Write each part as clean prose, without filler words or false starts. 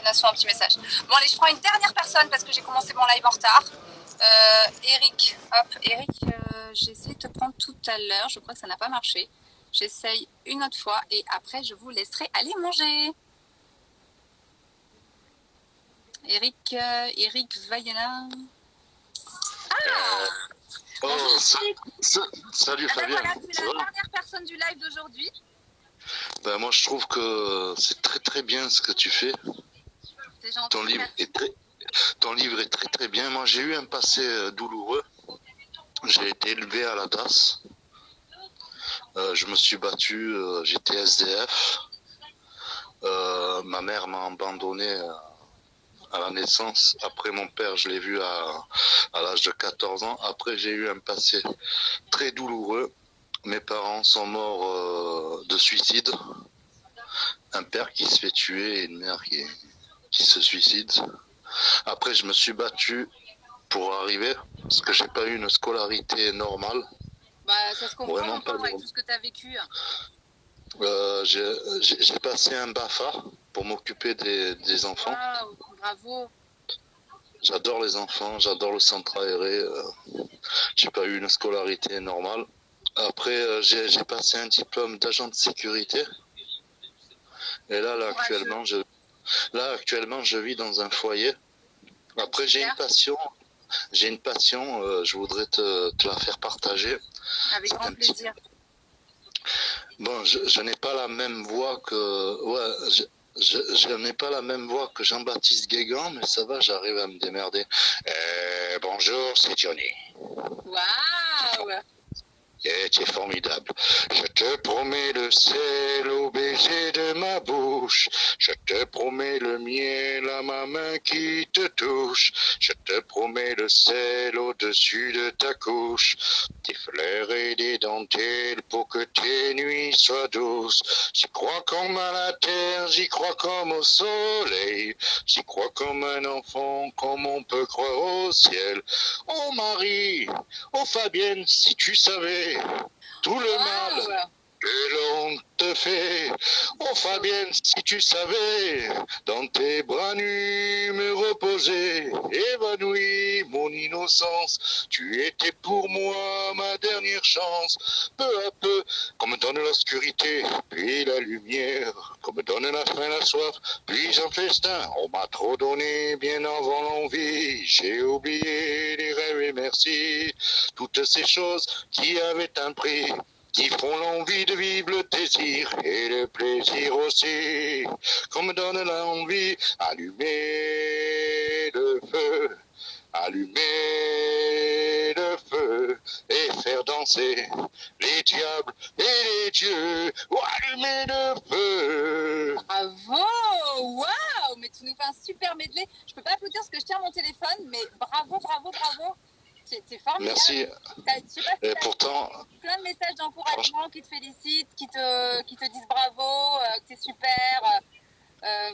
Nation un petit message. Bon allez, je prends une dernière personne parce que j'ai commencé mon live en retard. Eric, hop, Eric, j'ai essayé de te prendre tout à l'heure, je crois que ça n'a pas marché. J'essaye une autre fois et après je vous laisserai aller manger. Eric Vaiana. Oh, salut Fabien. Voilà, c'est la dernière personne du live d'aujourd'hui. Ben, moi je trouve que c'est très très bien ce que tu fais. C'est gentil. Ton livre est très très bien. Moi j'ai eu un passé douloureux. J'ai été élevé à la DAS. Je me suis battu, j'étais SDF. Ma mère m'a abandonné à la naissance. Après mon père, je l'ai vu à l'âge de 14 ans. Après j'ai eu un passé très douloureux. Mes parents sont morts de suicide. Un père qui se fait tuer et une mère qui se suicide. Après, je me suis battu pour arriver, parce que j'ai pas eu une scolarité normale. Bah, ça se comprend Vraiment encore pas avec tout ce que tu as vécu. J'ai passé un BAFA pour m'occuper des enfants. Waouh, bravo. J'adore les enfants, j'adore le centre aéré. J'ai pas eu une scolarité normale. Après, j'ai passé un diplôme d'agent de sécurité. Et là actuellement, je vis dans un foyer. Après, j'ai une passion. Je voudrais te la faire partager. Avec grand plaisir. Bon, je n'ai pas la même voix que... Ouais, je n'ai pas la même voix que Jean-Baptiste Guégan, mais ça va, j'arrive à me démerder. Bonjour, c'est Johnny. Waouh! Tu es formidable. Je te promets le sel au baiser de ma bouche. Je te promets le miel à ma main qui te touche. Je te promets le sel au-dessus de ta couche. Des fleurs et des dentelles pour que tes nuits soient douces. J'y crois comme à la terre, j'y crois comme au soleil. J'y crois comme un enfant, comme on peut croire au ciel. Oh Marie, oh Fabienne, si tu savais tout le mal que l'on te fait. Oh Fabienne, si tu savais, dans tes bras nus me reposer, évanoui mon innocence, tu étais pour moi ma dernière chance. Peu à peu, qu'on me donne l'obscurité, puis la lumière, qu'on me donne la faim, la soif, puis un festin. On m'a trop donné bien avant l'envie, j'ai oublié les rêves et merci, toutes ces choses qui avaient un prix, qui font l'envie de vivre, le désir et le plaisir aussi, qu'on me donne l'envie, allumer le feu, allumer le feu et faire danser les diables et les dieux, ou allumer le feu. Bravo! Waouh! Mais tu nous fais un super medley. Je peux pas applaudir parce que je tiens mon téléphone, mais bravo, bravo, bravo. C'est formidable. Merci. Je sais pas si et pourtant, plein de messages d'encouragement qui te félicitent, qui te disent bravo, que c'est super.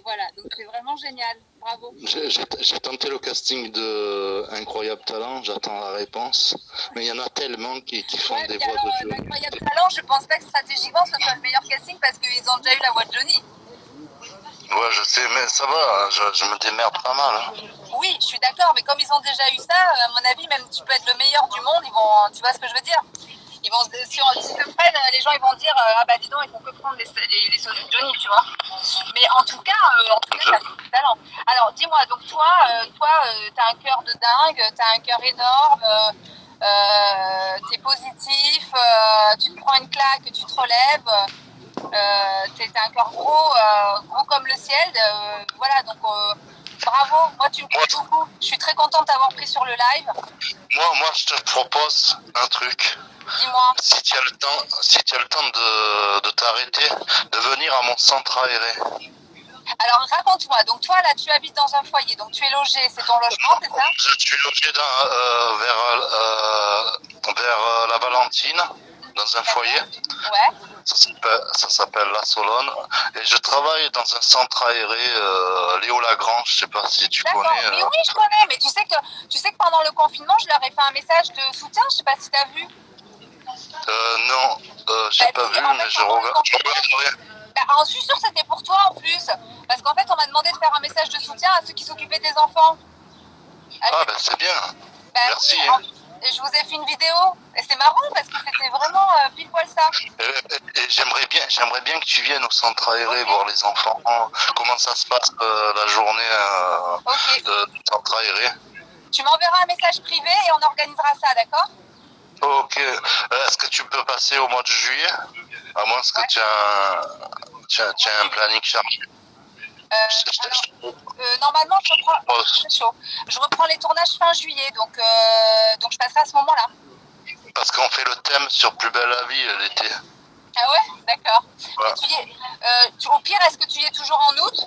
Voilà, donc c'est vraiment génial. Bravo. J'ai tenté le casting de Incroyable Talent, j'attends la réponse. Mais il y en a tellement qui font des voix de Johnny. Incroyable Talent, je pense pas que stratégiquement ce soit le meilleur casting parce qu'ils ont déjà eu la voix de Johnny. Ouais, je sais, mais ça va, je me démerde pas mal. Hein. Oui, je suis d'accord, mais comme ils ont déjà eu ça, à mon avis, même tu peux être le meilleur du monde, ils vont, tu vois ce que je veux dire? Ils vont, si te prennent, les gens ils vont dire ah bah dis donc, ils font que prendre les sauces de Johnny, tu vois. Mais en tout cas, t'as du talent. Alors dis-moi, donc toi, t'as un cœur de dingue, t'as un cœur énorme, t'es positif, tu te prends une claque, tu te relèves. T'as un cœur gros, gros comme le ciel. Voilà, donc bravo, moi tu me touches beaucoup. Je suis très contente d'avoir pris sur le live. Moi, je te propose un truc. Dis-moi. Si tu as le temps de t'arrêter, de venir à mon centre aéré. Alors raconte-moi, donc toi là tu habites dans un foyer, donc tu es logé, c'est ton logement, c'est ça? Je suis logé vers la Valentine, dans un foyer. Ouais. Ça s'appelle La Solonne. Et je travaille dans un centre aéré Léo Lagrange, je sais pas si tu connais. Mais oui, je connais, mais tu sais que pendant le confinement, je leur ai fait un message de soutien, je sais pas si tu as vu. Non, j'ai pas vu, mais je regarderai. Je suis sûre que c'était pour toi en plus, parce qu'en fait on m'a demandé de faire un message message de soutien à ceux qui s'occupaient des enfants. Ah ben c'est bien. Bah, Merci. oui, et je vous ai fait une vidéo et c'est marrant parce que c'était vraiment pile poil ça. Et j'aimerais bien que tu viennes au centre aéré voir les enfants. Comment ça se passe la journée du centre aéré. Tu m'enverras un message privé et on organisera ça, d'accord? Ok. Est-ce que tu peux passer au mois de juillet? À moins que tu as un planning chargé. Normalement, je reprends les tournages fin juillet, donc je passerai à ce moment-là. Parce qu'on fait le thème sur Plus belle la vie l'été. Ah ouais? D'accord. Ouais. Au pire, est-ce que tu y es toujours en août?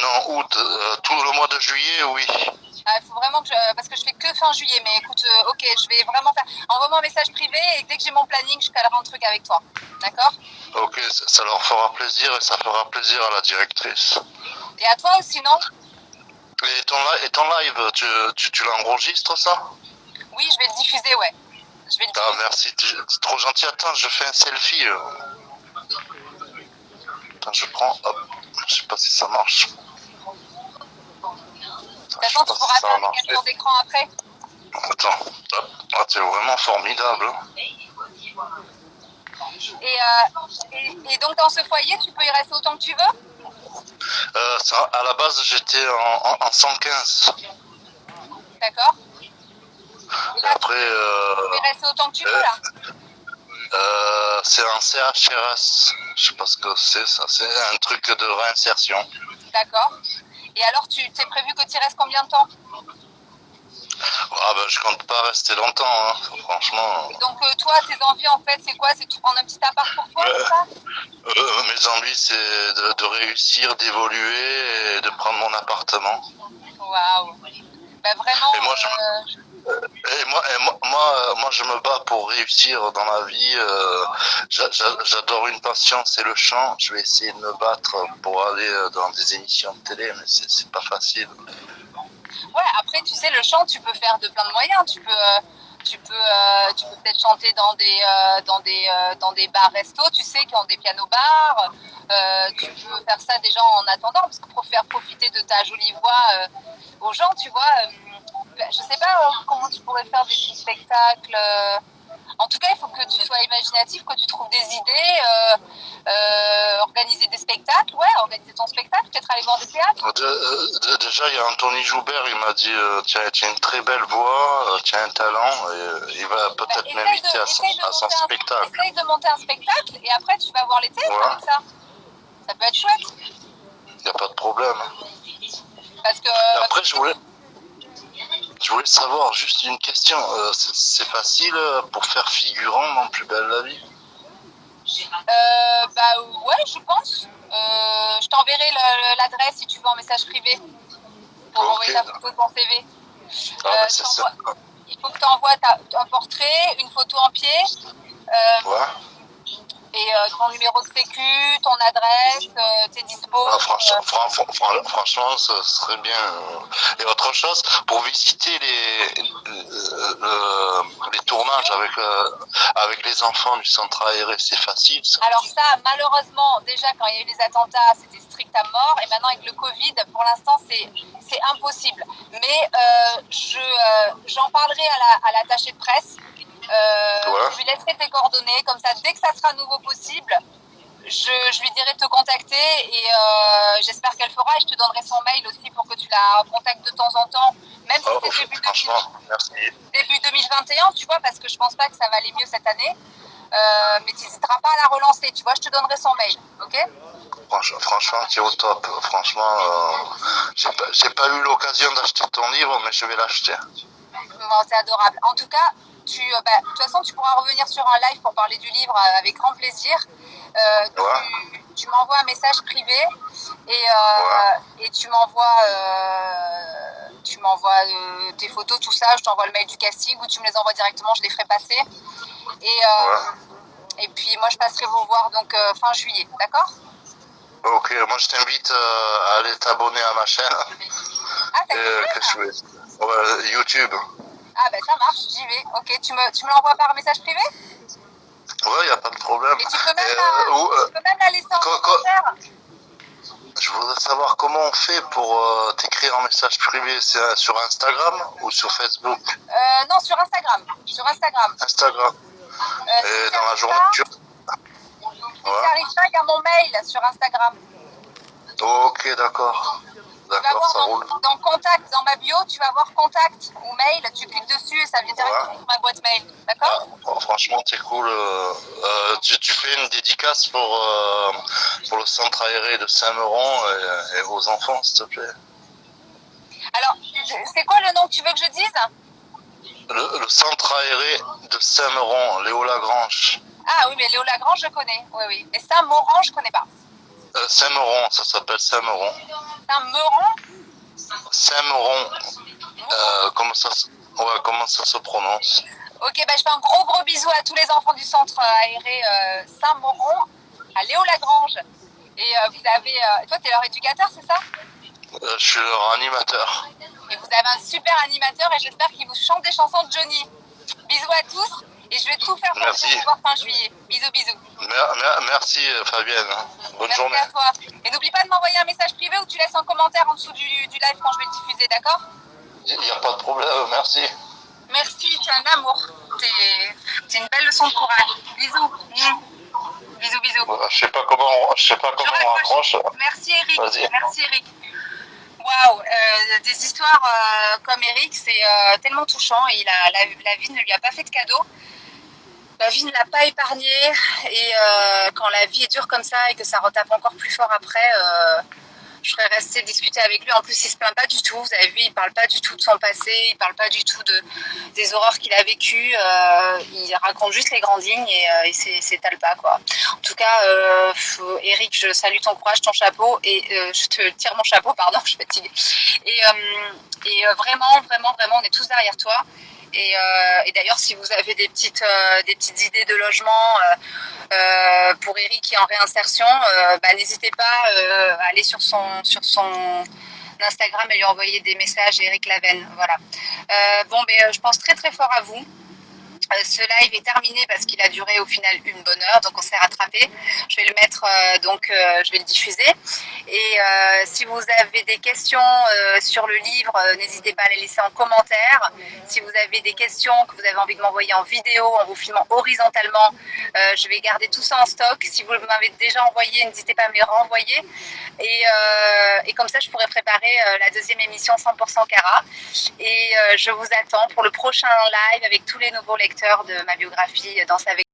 Non, août. Tout le mois de juillet, oui. Il faut vraiment que parce que je fais que fin juillet, mais écoute, ok, je vais vraiment faire. Envoie-moi un message privé et dès que j'ai mon planning, je calerai un truc avec toi. D'accord? Ok, ça leur fera plaisir et ça fera plaisir à la directrice. Et à toi aussi, non? Et ton live, tu l'enregistres ça? Oui, je vais le diffuser, ouais. Ah merci, c'est trop gentil. Attends, je fais un selfie. Attends, je prends, hop, je sais pas si ça marche. De toute façon, tu pourras faire des captures d'écran après. Attends, hop, ah, t'es vraiment formidable. Et donc dans ce foyer, tu peux y rester autant que tu veux? À la base, j'étais en 115. D'accord. Et après, tu peux y rester autant que tu veux là. c'est un CHRS. Je sais pas ce que c'est, ça. C'est un truc de réinsertion. D'accord. Et alors, t'es prévu que tu y restes combien de temps? Ah ben, je compte pas rester longtemps, hein, franchement. Et donc, toi, tes envies, en fait, c'est quoi? C'est de prendre un petit appart pour toi, c'est ça? Mes envies, c'est de réussir, d'évoluer et de prendre mon appartement. Waouh. Bah, vraiment. Moi, je me bats pour réussir dans la vie. J'adore une passion, c'est le chant. Je vais essayer de me battre pour aller dans des émissions de télé, mais c'est pas facile. Ouais, après, tu sais, le chant, tu peux faire de plein de moyens. Tu peux peut-être chanter dans des bars restos, tu sais, qui ont des pianos bars. Tu peux faire ça déjà en attendant, parce que pour faire profiter de ta jolie voix aux gens, tu vois. Je sais pas comment tu pourrais faire des petits spectacles. En tout cas, il faut que tu sois imaginatif, que tu trouves des idées, organiser des spectacles, ouais, organiser ton spectacle, peut-être aller voir des théâtres. Déjà, il y a Anthony Joubert, il m'a dit tu as une très belle voix, tu as un talent, et il va peut-être m'inviter à son spectacle. Essaye de monter un spectacle et après tu vas voir les théâtres avec ça. Ça peut être chouette. Il n'y a pas de problème. Parce que. Et après, je voulais savoir juste une question. C'est facile pour faire figurant dans Plus belle la vie? Bah ouais, je pense. Je t'enverrai l'adresse si tu veux en message privé pour envoyer ta photo de ton CV. Il faut que tu envoies un portrait, une photo en pied. Et ton numéro de sécu, ton adresse, tes dispos. Franchement, ce serait bien. Et autre chose, pour visiter les tournages avec les enfants du centre aéré, c'est facile ça? Alors ça, malheureusement, déjà quand il y a eu les attentats, c'était strict à mort. Et maintenant avec le Covid, pour l'instant, c'est impossible. Mais j'en parlerai à l'attaché de presse. Je lui laisserai tes coordonnées, comme ça dès que ça sera à nouveau possible, je lui dirai de te contacter et j'espère qu'elle fera et je te donnerai son mail aussi pour que tu la contactes de temps en temps, même si c'est début 2021, tu vois, parce que je pense pas que ça va aller mieux cette année, mais tu n'hésiteras pas à la relancer, tu vois, je te donnerai son mail, ok? Franchement, tu es au top. Franchement, j'ai pas eu l'occasion d'acheter ton livre, mais je vais l'acheter. Bon, c'est adorable. En tout cas, de toute façon, tu pourras revenir sur un live pour parler du livre avec grand plaisir. Tu m'envoies un message privé et tu m'envoies tes photos, tout ça. Je t'envoie le mail du casting ou tu me les envoies directement, je les ferai passer. Et puis moi, je passerai vous voir donc fin juillet, d'accord? Ok, moi je t'invite à aller t'abonner à ma chaîne. Ah, t'as YouTube. Ah ben ça marche, j'y vais. Ok, tu me l'envoies par message privé? Ouais, y a pas de problème. Et tu peux même la laisser en commentaire. Je voudrais savoir comment on fait pour t'écrire un message privé. C'est sur Instagram ou sur Facebook? Non, sur Instagram. Sur Instagram. Instagram. Si Et tu dans la arrives journée, pas, tu... si tu Ouais. arrives pas, il y a mon mail sur Instagram. Ok, d'accord. Tu vas D'accord, voir ça roule. dans contact, dans ma bio, tu vas voir contact ou mail, tu cliques dessus et ça vient directement sur ma boîte mail. D'accord? Oh, franchement, t'es cool. Tu fais une dédicace pour le centre aéré de Saint-Meuron et aux enfants, s'il te plaît. Alors, c'est quoi le nom que tu veux que je dise? Le centre aéré de Saint-Meuron, Léo Lagrange. Ah oui, mais Léo Lagrange, je connais. Oui, oui. Mais Saint-Mauran, je connais pas. Saint-Meuron, ça s'appelle Saint-Meuron. Saint-Meuron? Saint-Meuron. Comment ça se prononce? Ok, bah, je fais un gros bisou à tous les enfants du centre aéré Saint-Mauron, à Léo Lagrange. Et vous avez... toi, t'es leur éducateur, c'est ça? Je suis leur animateur. Et vous avez un super animateur et j'espère qu'il vous chante des chansons de Johnny. Bisous à tous et je vais tout faire pour Merci. vous voir fin juillet. Bisous, bisous. Merci Fabienne. Bonne Merci journée. à toi. Et n'oublie pas de m'envoyer un message privé ou tu laisses un commentaire en dessous du live quand je vais le diffuser, d'accord? Il n'y a pas de problème, merci. Merci, tu es un amour. T'es une belle leçon de courage. Bisous. Bisous, bisous. Je sais pas comment on raccroche. Merci Eric. Vas-y. Merci Eric. Waouh, des histoires comme Eric, c'est tellement touchant et la vie ne lui a pas fait de cadeau. La vie ne l'a pas épargné et quand la vie est dure comme ça et que ça retape encore plus fort après, je serais restée discuter avec lui. En plus, il se plaint pas du tout. Vous avez vu, il parle pas du tout de son passé, il parle pas du tout des horreurs qu'il a vécues. Il raconte juste les grandes lignes et il s'étale pas, quoi. En tout cas, Eric, je salue ton courage, ton chapeau et je te tire mon chapeau, pardon, je suis fatiguée. Et vraiment, on est tous derrière toi. Et d'ailleurs, si vous avez des petites idées de logement pour Eric qui est en réinsertion, n'hésitez pas à aller sur son Instagram et lui envoyer des messages, Eric Laven. Voilà. Je pense très très fort à vous. Ce live est terminé parce qu'il a duré au final une bonne heure, donc on s'est rattrapé. Je vais le mettre, je vais le diffuser. Et si vous avez des questions sur le livre, n'hésitez pas à les laisser en commentaire. Si vous avez des questions que vous avez envie de m'envoyer en vidéo, en vous filmant horizontalement, je vais garder tout ça en stock. Si vous m'avez déjà envoyé, n'hésitez pas à me les renvoyer. Et comme ça, je pourrai préparer la deuxième émission 100% Cara. Et je vous attends pour le prochain live avec tous les nouveaux lecteurs de ma biographie Danse avec